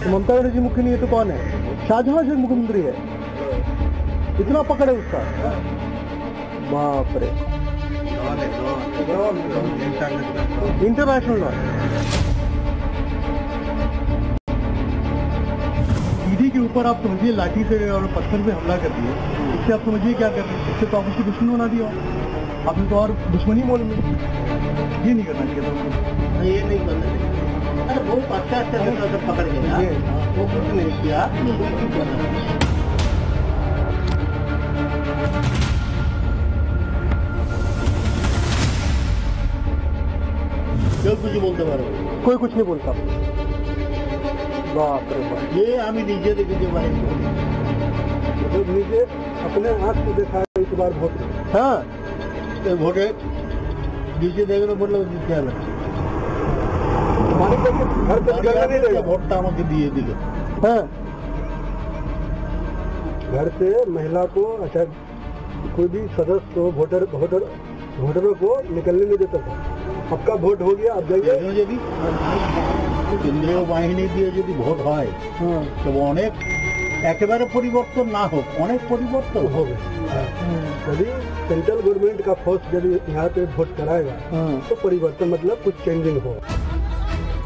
ममता बनर्जी मुख्य नहीं है तो कौन है? शाहजहां शेख मुख्यमंत्री है, इतना पकड़ है उसका। बाप रे, इंटरनेशनल लॉ। ईडी के ऊपर आप समझिए लाठी से और पत्थर से हमला कर दिए, इससे आप समझिए क्या कर रहे हैं? इससे तो आप उसकी दुश्मन बना दिया आपने, तो और दुश्मनी मोल में। ये नहीं करना चाहिए था, ये नहीं करना चाहिए। अरे बहुत अच्छा पकड़ गया, वो कुछ नहीं किया। कुछ बोलते पारो, कोई कुछ नहीं बोलता। बाप रे बाप, ये हमें नीचे देखे भाई, नीचे अपने आँख से देखा इस बार वोट। हाँ वोट नीचे देखने मतलब क्या है, ভোটটা আমাকে দিয়ে দিল। हाँ, घर से महिला को, अच्छा कोई भी सदस्य को, वोटरों को निकलने नहीं देता था। आपका वोट हो गया, अब जाइए। যদি কেন্দ্রীয় বাহিনী দিয়ে যদি ভোট হয় তো অনেক একেবারে পরিবর্তন না হোক, অনেক পরিবর্তন হবে। यदि सेंट्रल गवर्नमेंट का फोर्स यदि यहाँ पे वोट कराएगा तो परिवर्तन मतलब कुछ चेंजिंग हो।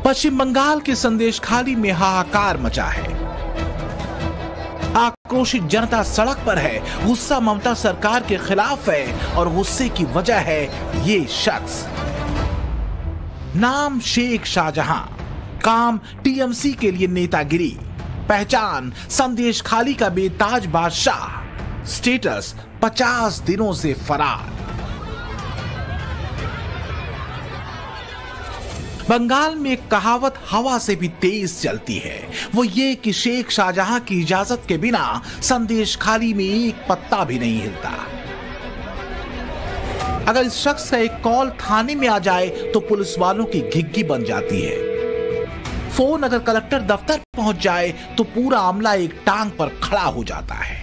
पश्चिम बंगाल के संदेशखाली में हाहाकार मचा है। आक्रोशित जनता सड़क पर है, गुस्सा ममता सरकार के खिलाफ है और गुस्से की वजह है ये शख्स। नाम शेख शाहजहां, काम टीएमसी के लिए नेतागिरी, पहचान संदेशखाली का बेताज बादशाह, स्टेटस 50 दिनों से फरार। बंगाल में एक कहावत हवा से भी तेज चलती है, वो ये कि शेख शाहजहां की इजाजत के बिना संदेशखाली में एक पत्ता भी नहीं हिलता। अगर इस शख्स का एक कॉल थाने में आ जाए तो पुलिस वालों की घिग्गी बन जाती है। फोन अगर कलेक्टर दफ्तर पहुंच जाए तो पूरा अमला एक टांग पर खड़ा हो जाता है।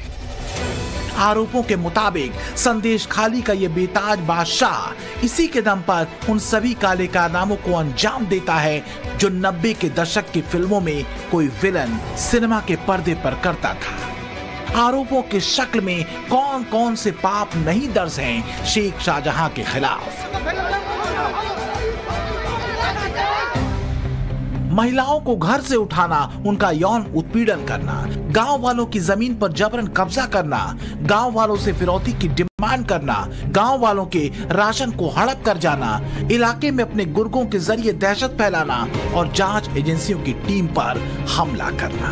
आरोपों के मुताबिक संदेशखाली का यह बेताज बादशाह इसी के दम पर उन सभी काले कारनामों को अंजाम देता है जो 90 के दशक की फिल्मों में कोई विलन सिनेमा के पर्दे पर करता था। आरोपों के शक्ल में कौन कौन से पाप नहीं दर्ज हैं शेख शाहजहां के खिलाफ। महिलाओं को घर से उठाना, उनका यौन उत्पीड़न करना, गांव वालों की जमीन पर जबरन कब्जा करना, गांव वालों से फिरौती की डिमांड करना, गांव वालों के राशन को हड़प कर जाना, इलाके में अपने गुर्गों के जरिए दहशत फैलाना और जांच एजेंसियों की टीम पर हमला करना।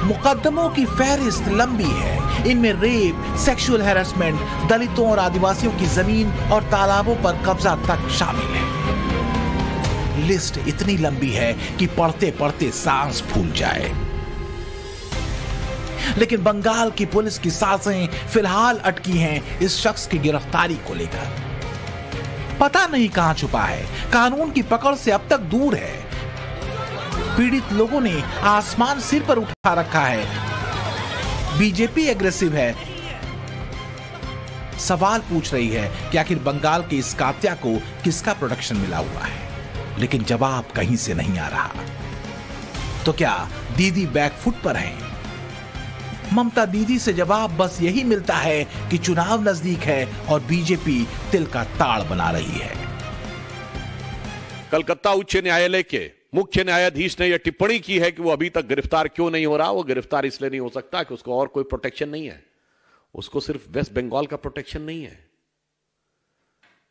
मुकदमों की फहरिस्त लंबी है। इनमें रेप, सेक्सुअल हैरेसमेंट, दलितों और आदिवासियों की जमीन और तालाबों पर कब्जा तक शामिल है। लिस्ट इतनी लंबी है कि पढ़ते पढ़ते सांस फूल जाए। लेकिन बंगाल की पुलिस की सांसें फिलहाल अटकी हैं इस शख्स की गिरफ्तारी को लेकर। पता नहीं कहां छुपा है, कानून की पकड़ से अब तक दूर है। पीड़ित लोगों ने आसमान सिर पर उठा रखा है। बीजेपी एग्रेसिव है, सवाल पूछ रही है कि आखिर बंगाल के इस कात्या को किसका प्रोटेक्शन मिला हुआ है, लेकिन जवाब कहीं से नहीं आ रहा। तो क्या दीदी बैकफुट पर हैं? ममता दीदी से जवाब बस यही मिलता है कि चुनाव नजदीक है और बीजेपी तिल का ताड़ बना रही है। कलकत्ता उच्च न्यायालय के मुख्य न्यायाधीश ने यह टिप्पणी की है कि वो अभी तक गिरफ्तार क्यों नहीं हो रहा। वो गिरफ्तार इसलिए नहीं हो सकता कि उसको और कोई प्रोटेक्शन नहीं है। उसको सिर्फ वेस्ट बंगाल का प्रोटेक्शन नहीं है।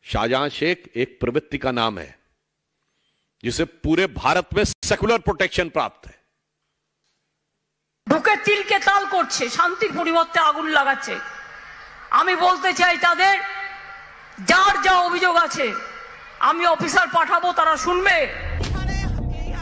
शाहजहां शेख एक प्रवृत्ति का नाम है जिसे पूरे भारत में सेकुलर प्रोटेक्शन प्राप्त है। বুকে তিলকে তাল করছে, শান্তির পরিবর্তে আগুন লাগাচ্ছে। আমি বলতে চাই তাদের যার যা অভিযোগ আছে আমি অফিসার পাঠাবো, তারা শুনবে।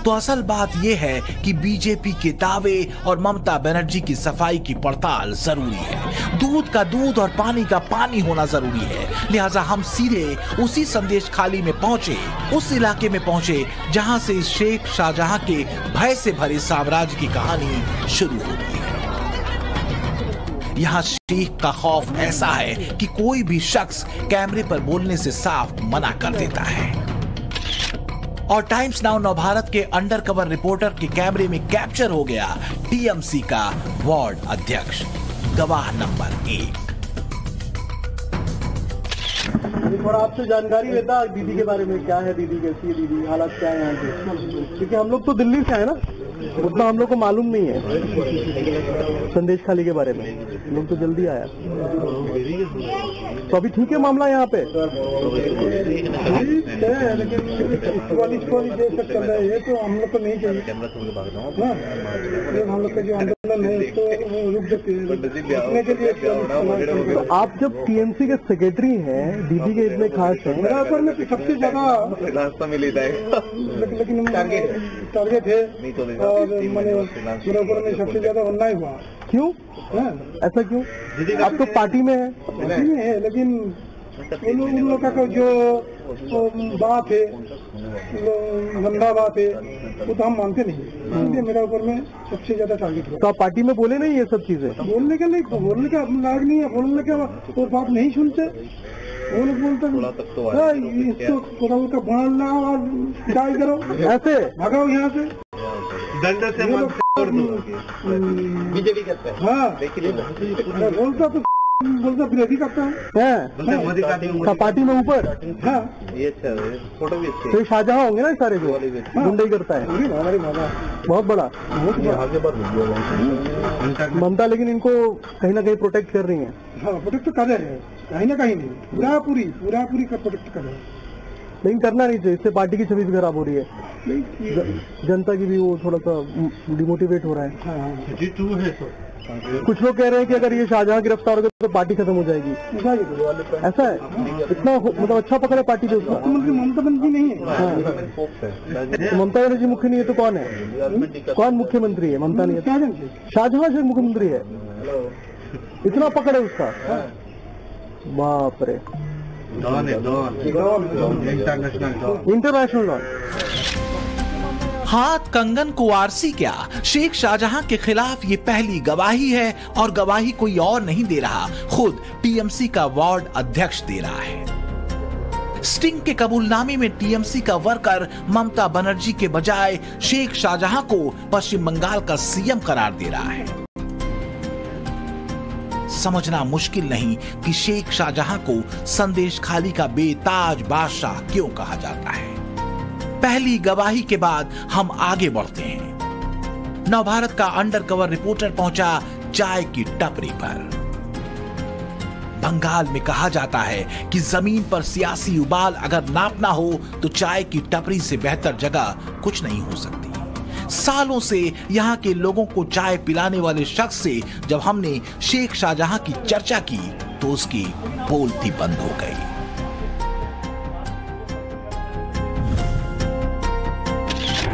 तो असल बात यह है कि बीजेपी के दावे और ममता बनर्जी की सफाई की पड़ताल जरूरी है। दूध का दूध और पानी का पानी होना जरूरी है। लिहाजा हम सीधे उसी संदेशखाली में पहुंचे, उस इलाके में पहुंचे जहां से इस शेख शाहजहां के भय से भरे साम्राज्य की कहानी शुरू होती है। यहाँ शेख का खौफ ऐसा है कि कोई भी शख्स कैमरे पर बोलने से साफ मना कर देता है। और टाइम्स नाउ नवभारत के अंडरकवर रिपोर्टर के कैमरे में कैप्चर हो गया टीएमसी का वार्ड अध्यक्ष, गवाह नंबर 1। थोड़ा आपसे जानकारी लेता दीदी के बारे में, क्या है दीदी, कैसी है दीदी, हालात क्या है यहाँ के, क्योंकि हम लोग तो दिल्ली से है ना, उतना हम लोग को मालूम नहीं है संदेश खाली के बारे में, लोग तो जल्दी आया। तो अभी ठीक है मामला यहाँ पे, ठीक है, लेकिन चल रहा है ये तो हम लोग को नहीं चाहिए, हम लोग का जो आंदोलन है उसको रुक सकते हैं। तो आप जब टीएमसी के सेक्रेटरी हैं, दीदी के इतने खास हैं, मेरा ऊपर में सबसे ज्यादा रास्ता मिल जाएगा, लेकिन टारगेट है और मैंने मेरे ऊपर में सबसे ज्यादा अन्याय हुआ। क्यों ऐसा क्यों? आप तो पार्टी में है, लेकिन उन लोग का जो बात है, गंदा बात है, वो तो हम मानते नहीं, इसलिए मेरा ऊपर में सबसे ज्यादा टारगेट हुआ। तो आप पार्टी में बोले नहीं ये सब चीजें? बोलने का नहीं, बोलने का लायक नहीं है, बोलने का वो बात नहीं सुनते, वो लोग बोलते इसको थोड़ा उनका बढ़ना और पिटाई करो, ऐसे भगाओ यहाँ से, दंड से बीजेपी करते हैं। हाँ बोलता तो बोलता विरोधी करता है पार्टी में ऊपर। हाँ ये फोटो भी तो शाहजहां होंगे ना सारे जो गुंडई करता है, बहुत बड़ा ममता, लेकिन इनको कहीं ना कहीं प्रोटेक्ट कर रही है। हाँ प्रोटेक्ट कर रहे हैं, कहीं ना कहीं नहीं, पूरी का प्रोटेक्ट कर रहे हैं, लेकिन करना नहीं चाहिए, इससे पार्टी की छवि भी खराब हो रही है, जनता की भी वो थोड़ा सा डिमोटिवेट हो रहा है। कुछ लोग कह रहे हैं कि अगर ये शाहजहां गिरफ्तार हो गए तो पार्टी खत्म हो जाएगी, ऐसा है? इतना मतलब अच्छा पकड़ा पार्टी जो उसका, ममता बनर्जी नहीं है। ममता बनर्जी मुख्य नहीं है तो कौन है? कौन मुख्यमंत्री है? ममता नहीं है, शाहजहां से मुख्यमंत्री है, इतना पकड़ है उसका, बाप रे, इंटरनेशनल डॉन। हाथ कंगन कुवारसी क्या, शेख शाहजहां के खिलाफ ये पहली गवाही है, और गवाही कोई और नहीं दे रहा, खुद टीएमसी का वार्ड अध्यक्ष दे रहा है। स्टिंग के कबूलनामे में टीएमसी का वर्कर ममता बनर्जी के बजाय शेख शाहजहां को पश्चिम बंगाल का सीएम करार दे रहा है। समझना मुश्किल नहीं कि शेख शाहजहां को संदेश खाली का बेताज बादशाह क्यों कहा जाता है। पहली गवाही के बाद हम आगे बढ़ते हैं। नवभारत का अंडरकवर रिपोर्टर पहुंचा चाय की टपरी पर। बंगाल में कहा जाता है कि जमीन पर सियासी उबाल अगर नापना हो तो चाय की टपरी से बेहतर जगह कुछ नहीं हो सकती। सालों से यहां के लोगों को चाय पिलाने वाले शख्स से जब हमने शेख शाहजहां की चर्चा की तो उसकी बोलती बंद हो गई।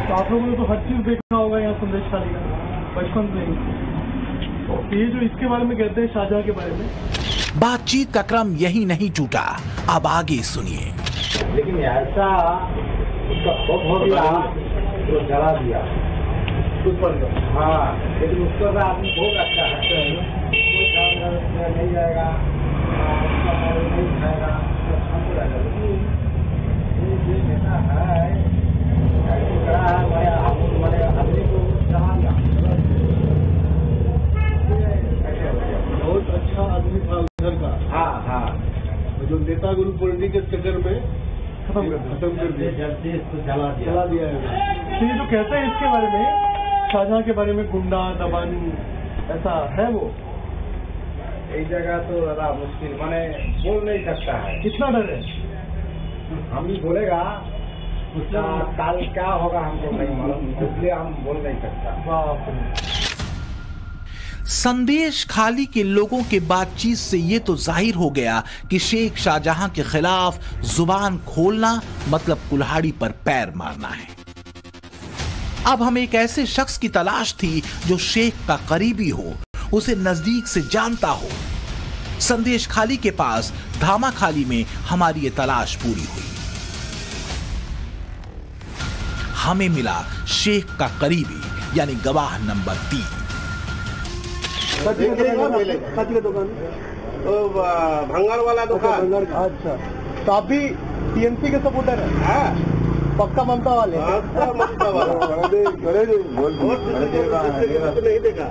तो आप लोगों ने तो हर चीज देखा होगा यहाँ संदेश खाली का, बचपन से ही। ये जो इसके बारे में कहते हैं शाहजहां के बारे में, बातचीत का क्रम यही नहीं टूटा, अब आगे सुनिए। लेकिन ऐसा उसका हो गया तो जला दिया, हाँ, लेकिन उसका आदमी बहुत अच्छा है, कोई काम नहीं जाएगा, नहीं खाएगा, बहुत अच्छा आदमी था उधर का। हाँ हाँ, जो नेता गुरु पॉलिटिक्स के चक्कर में खत्म कर दिया, चला दिया है। तो ये जो कहते हैं इसके बारे में, शाहजहां के बारे में, गुंडा दबन ऐसा है, वो एक जगह तो ज्यादा मुश्किल, माने बोल नहीं सकता है, कितना डर है, हम ही बोलेगा उसका काल क्या होगा हमको नहीं मालूम, इसलिए हम बोल नहीं सकता। संदेश खाली के लोगों के बातचीत से ये तो जाहिर हो गया कि शेख शाहजहां के खिलाफ जुबान खोलना मतलब कुल्हाड़ी पर पैर मारना है। अब हमें एक ऐसे शख्स की तलाश थी जो शेख का करीबी हो, उसे नजदीक से जानता हो। संदेश खाली के पास धामा खाली में हमारी ये तलाश पूरी हुई। हमें मिला शेख का करीबी यानी गवाह नंबर 3। भंगार वाला दुकान। अच्छा, तो आप भी टीएमसी के सपोर्टर हैं? पक्का ममता वाले, ममता वाला नहीं देखा,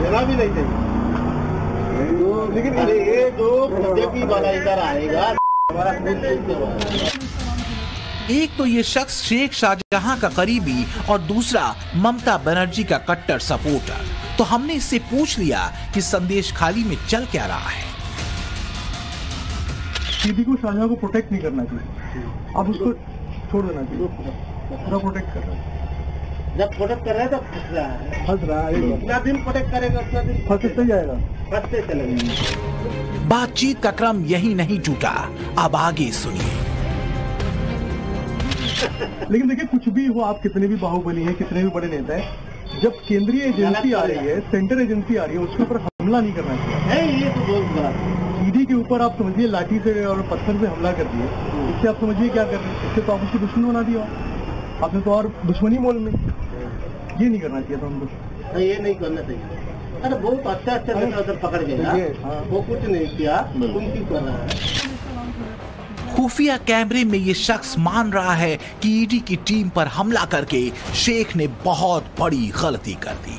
देना भी नहीं चाहिए। लेकिन ये जो बीजेपी वाला इधर आएगा, हमारा एक तो ये शख्स शेख शाहजहां का करीबी और दूसरा ममता बनर्जी का कट्टर सपोर्टर। तो हमने इससे पूछ लिया कि संदेश खाली में चल क्या रहा है। दीदी को शाहजहां को प्रोटेक्ट नहीं करना चाहिए, अब उसको छोड़ देना चाहिए, पूरा प्रोटेक्ट कर रहा है। जब प्रोटेक्ट कर रहा है तो फंस रहा है, जितना दिन प्रोटेक्ट करेगा उतना दिन फंसते जाएगा, फंसते चलेंगे। बातचीत का क्रम यही नहीं टूटा, अब आगे सुनिए। लेकिन देखिए, कुछ भी हो, आप कितने भी बाहुबली हैं, कितने भी बड़े नेता हैं, जब केंद्रीय एजेंसी आ रही है, सेंट्रल एजेंसी आ रही है, उसके ऊपर हमला नहीं करना चाहिए। ये तो बहुत बड़ा ईडी के ऊपर आप समझिए लाठी से और पत्थर से हमला कर दिए, इससे आप समझिए क्या कर रहे हैं, इससे तो आप उसकी दुश्मन बना दिया, आपने तो और दुश्मनी मोल में। ये नहीं करना चाहिए था हमको, ये नहीं करना चाहिए। अरे बहुत अच्छा नेता उधर पकड़ गया, वो कुछ नहीं किया, तुम क्यों कर रहा है? खुफिया कैमरे में ये शख्स मान रहा है कि ईडी की टीम पर हमला करके शेख ने बहुत बड़ी गलती कर दी।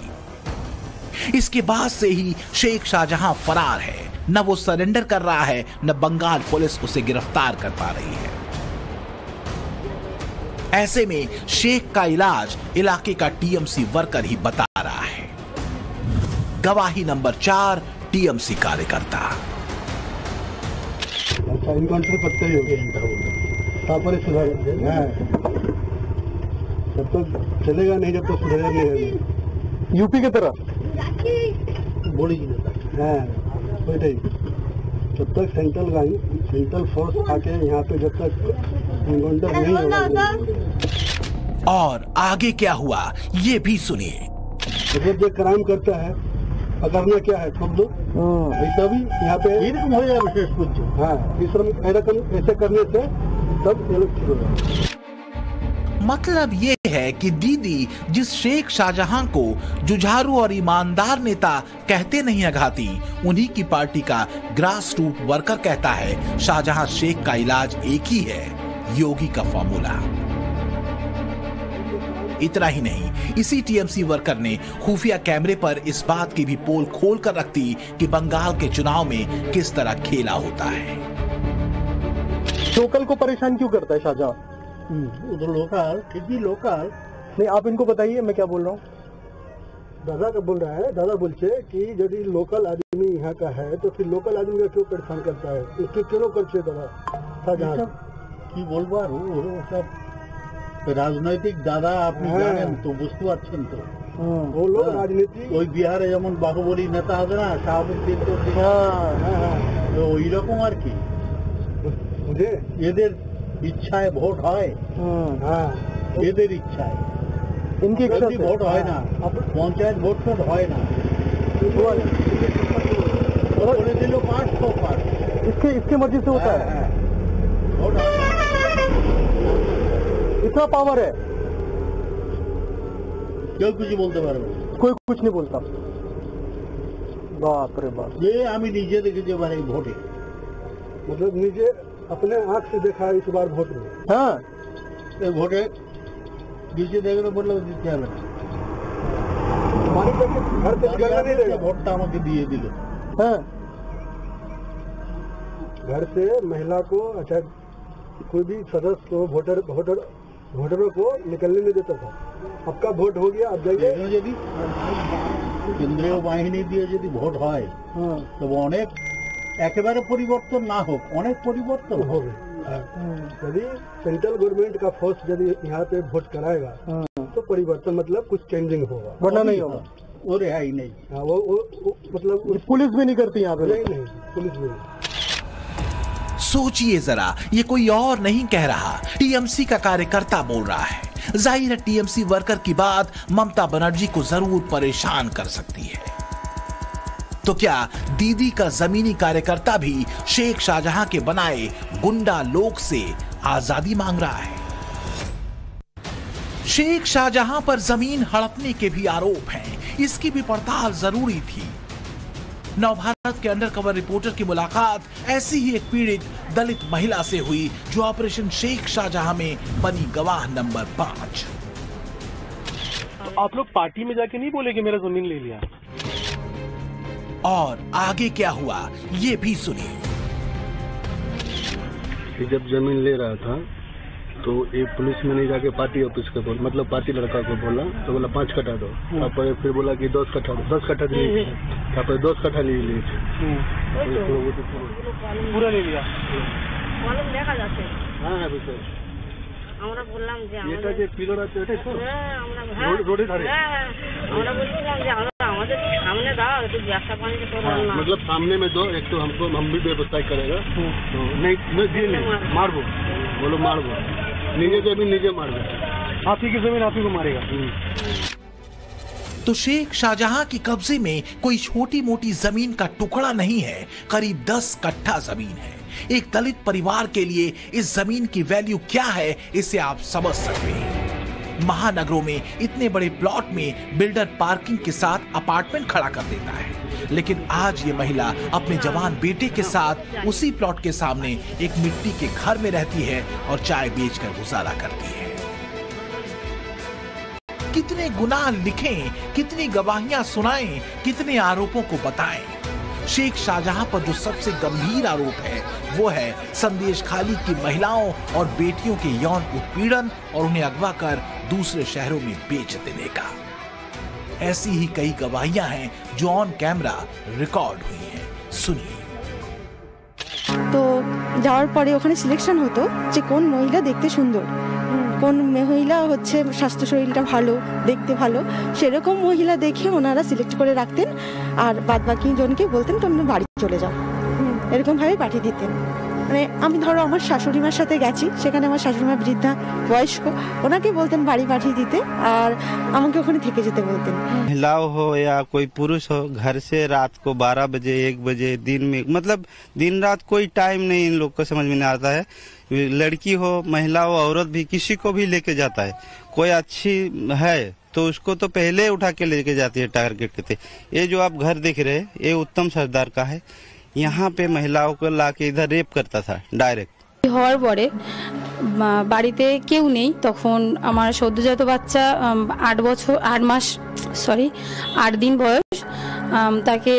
इसके बाद से ही शेख शाहजहां फरार है, न वो सरेंडर कर रहा है, न बंगाल पुलिस उसे गिरफ्तार कर पा रही है। ऐसे में शेख का इलाज इलाके का टीएमसी वर्कर ही बता रहा है। गवाही नंबर 4, टीएमसी कार्यकर्ता। अच्छा, इनकाउंटर पत्ते ही हो गए, पर सुधार जब तक चलेगा नहीं, जब तक सुधार नहीं होगा। यूपी की तरह बोली जब तक सेंट्रल फोर्स आके यहाँ पे जब तक इनकाउंटर नहीं होगा। और आगे क्या हुआ ये भी सुनिए। जब जो क्राइम करता है, करना क्या है, सब लोग तभी यहाँ पे हो जाए विशेष कुछ। हाँ, ऐसे करने से तब ये लोग ठीक हो जाए। मतलब ये है कि दीदी जिस शेख शाहजहां को जुझारू और ईमानदार नेता कहते नहीं अघाती, उन्हीं की पार्टी का ग्रास रूट वर्कर कहता है शाहजहां शेख का इलाज एक ही है, योगी का फॉर्मूला। इतना ही नहीं, इसी टीएमसी वर्कर ने खुफिया कैमरे पर इस बात की भी पोल खोल कर रख दी कि बंगाल के चुनाव में किस तरह खेला होता है। लोकल को परेशान क्यों करता है शाहजहां? उधर लोकल, फिर भी लोकल नहीं, आप इनको बताइए मैं क्या बोल रहा हूँ। दादा का बोल रहा है, दादा बोलছে कि यदि लोकल आदमी यहाँ का है तो फिर लोकल आदमी का क्यों परेशान करता है, इसके क्यों करছে दादा शाहजहां কি বলবো আর সব রাজনৈতিক দাদা আপনি জানেন তো, বুঝতে পারছেন তো। वो लोग राजनीति ওই বিহারে যেমন বাহুবলী নেতা হবে না, শাহাবুদ্দিন তো ওই রকম আর কি। এদের ইচ্ছায় ভোট হয়, এদের ইচ্ছায়, इनकी इच्छा से ভোট হয় না, পঞ্চায়েত ভোট হয় না, বলে দিল 500 পার, इसके मर्जी से होता है। इतना पावर है, কেউ কিছু বলতে পারবে, कोई कुछ नहीं बोलता। बाप रे बाप, ये আমি নিজে দেখেছি মানে ভোটে, मतलब নিজে अपने आंख से देखा इस बार वोट में। हाँ, ভোটে নিজে দেখলে বললো দিতে হবে না, घर से निकलना नहीं देगा, ভোটটা আমাকে দিয়ে দিল। हाँ, घर से महिला को, अच्छा कोई भी सदस्य को, वोटरों को निकलने नहीं देता था। आपका वोट हो गया, अब जाइए। যদি কেন্দ্রীয় বাহিনী দিয়ে যদি ভোট হয় তবে অনেক, একেবারে পরিবর্তন না হোক, অনেক পরিবর্তন হবে। यदि सेंट्रल गवर्नमेंट का फोर्स यदि यहाँ पे वोट कराएगा तो परिवर्तन मतलब कुछ चेंजिंग होगा, वरना नहीं होगा। वो रिहाई नहीं, वो मतलब पुलिस भी नहीं करती यहाँ पे, नहीं पुलिस भी नहीं। सोचिए जरा, ये कोई और नहीं कह रहा, टीएमसी का कार्यकर्ता बोल रहा है। जाहिर है टीएमसी वर्कर की बात ममता बनर्जी को जरूर परेशान कर सकती है। तो क्या दीदी का जमीनी कार्यकर्ता भी शेख शाहजहां के बनाए गुंडा लोग से आजादी मांग रहा है? शेख शाहजहां पर जमीन हड़पने के भी आरोप हैं, इसकी भी पड़ताल जरूरी थी। नवभारत के अंडरकवर रिपोर्टर की मुलाकात ऐसी ही एक पीड़ित दलित महिला से हुई जो ऑपरेशन शेख शाहजहां में बनी गवाह नंबर 5। तो आप लोग पार्टी में जाके नहीं बोले कि मेरा जमीन ले लिया? और आगे क्या हुआ ये भी सुनिए। जब जमीन ले रहा था तो एक पुलिस में नहीं जाके पार्टी ऑफिस को बोला, मतलब पार्टी लड़का को बोला तो बोला 5 कट्ठा दो। फिर बोला कि 10 कट्ठा दो, 10 कट्ठा लिए। 10 कट्ठा ले लिए पूरा ले लिया। দেখা যাচ্ছে হ্যাঁ বুঝতে আমরা বললাম যে এটা যে পিলার আছে ওটাই তো আমরা রোডে ধারে আমরা বলছিলাম যে আমাদের সামনে দাও একটু ব্যবসা বাণিজ্য করবো না, मतलब सामने में दो, एक तो हमको हम भी व्यवस्था करेगा तो नहीं दिए मारबो, बोलो मारबो, निजे जमीन निजे मारबो, आप ही की जमीन आप ही को मारेगा। तो शेख शाहजहां की कब्जे में कोई छोटी मोटी जमीन का टुकड़ा नहीं है, करीब 10 कट्ठा जमीन है। एक दलित परिवार के लिए इस जमीन की वैल्यू क्या है इसे आप समझ सकते हैं। महानगरों में इतने बड़े प्लॉट में बिल्डर पार्किंग के साथ अपार्टमेंट खड़ा कर देता है, लेकिन आज ये महिला अपने जवान बेटे के साथ उसी प्लॉट के सामने एक मिट्टी के घर में रहती है और चाय बेचकर गुजारा करती है। कितने गुनाह लिखें, कितनी गवाहियां सुनाएं, कितने आरोपों को बताएं। शेख शाहजहां पर जो सबसे गंभीर आरोप है वो है संदेश खाली की महिलाओं और बेटियों के यौन उत्पीड़न और उन्हें अगवा कर दूसरे शहरों में बेच देने का। ऐसी ही कई गवाहियां हैं जो ऑन कैमरा रिकॉर्ड हुई हैं। सुनिए। तो যাওয়ার পরে ওখানে সিলেকশন হতো যে কোন মহিলা দেখতে সুন্দর, কোন মহিলা হচ্ছে স্বাস্থ্য শরীরটা ভালো, দেখতে ভালো, সেরকম মহিলা দেখে ওনারা সিলেক্ট করে রাখতেন আর বাদবাকি জনকে বলতেন তোমরা বাড়ি চলে যাও, এরকম ভাবে পাঠিয়ে দিতেন। মানে আমি ধরো আমার শাশুড়ি মার সাথে গেছি, সেখানে আমার শাশুড়ি মা বৃদ্ধা বয়স্ক, ওনাকে বলতেন বাড়ি পাঠিয়ে দিতে আর আমাকে ওখানে থেকে যেতে বলতেন। महिला हो या कोई पुरुष हो, घर से रात को 12 बजे 1 बजे दिन में, मतलब दिन रात कोई टाइम नहीं इन लोग को समझ में नहीं आता है। लड़की हो, महिला हो, औरत भी, किसी को भी लेके जाता है। कोई अच्छी है तो उसको तो पहले उठा के लेके जाती है टारगेट करते। ये जो आप घर देख रहे हैं ये उत्तम सरदार का है। यहाँ पे महिलाओं को लाके इधर रेप करता था डायरेक्ट। হওয়ার পরে বাড়িতে কেউ নেই, তখন আমার সদ্যজাত বাচ্চা 8 দিন বয়স, তাকে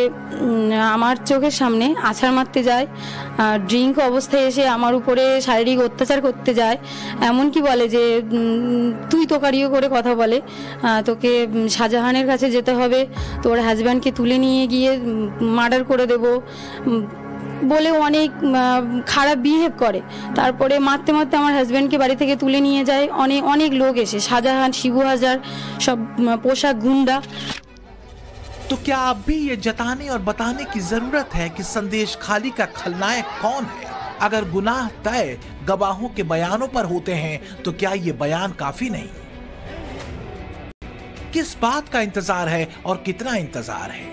আমার চোখের সামনে আছাড় মারতে যায়, ড্রিঙ্ক অবস্থায় এসে আমার উপরে শারীরিক অত্যাচার করতে যায়, এমনকি বলে যে তুই তোকারিও করে কথা বলে, তোকে শাহজাহানের কাছে যেতে হবে, তোর হাজব্যান্ডকে তুলে নিয়ে গিয়ে মার্ডার করে দেব বলে অনেক খারাপ বিহেভ করে। তারপরে মারতে মারতে আমার হাজব্যান্ডকে বাড়ি থেকে তুলে নিয়ে যায় অনেক লোক এসে, শাহজাহান, শিবু হাজার, सब पोशाक गुंडा। तो क्या अब भी ये जताने और बताने की जरूरत है कि संदेश खाली का खलनायक कौन है? अगर गुनाह तय गवाहों के बयानों पर होते हैं तो क्या ये बयान काफी नहीं? किस बात का इंतजार है और कितना इंतजार है?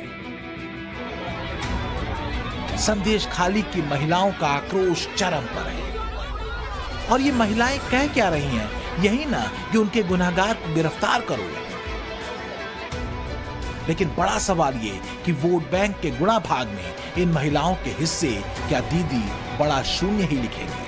संदेश खाली की महिलाओं का आक्रोश चरम पर है और ये महिलाएं कह क्या रही हैं? यही ना कि उनके गुनहगार को गिरफ्तार करो। लेकिन बड़ा सवाल ये कि वोट बैंक के गुणा भाग में इन महिलाओं के हिस्से क्या दीदी बड़ा शून्य ही लिखेंगी?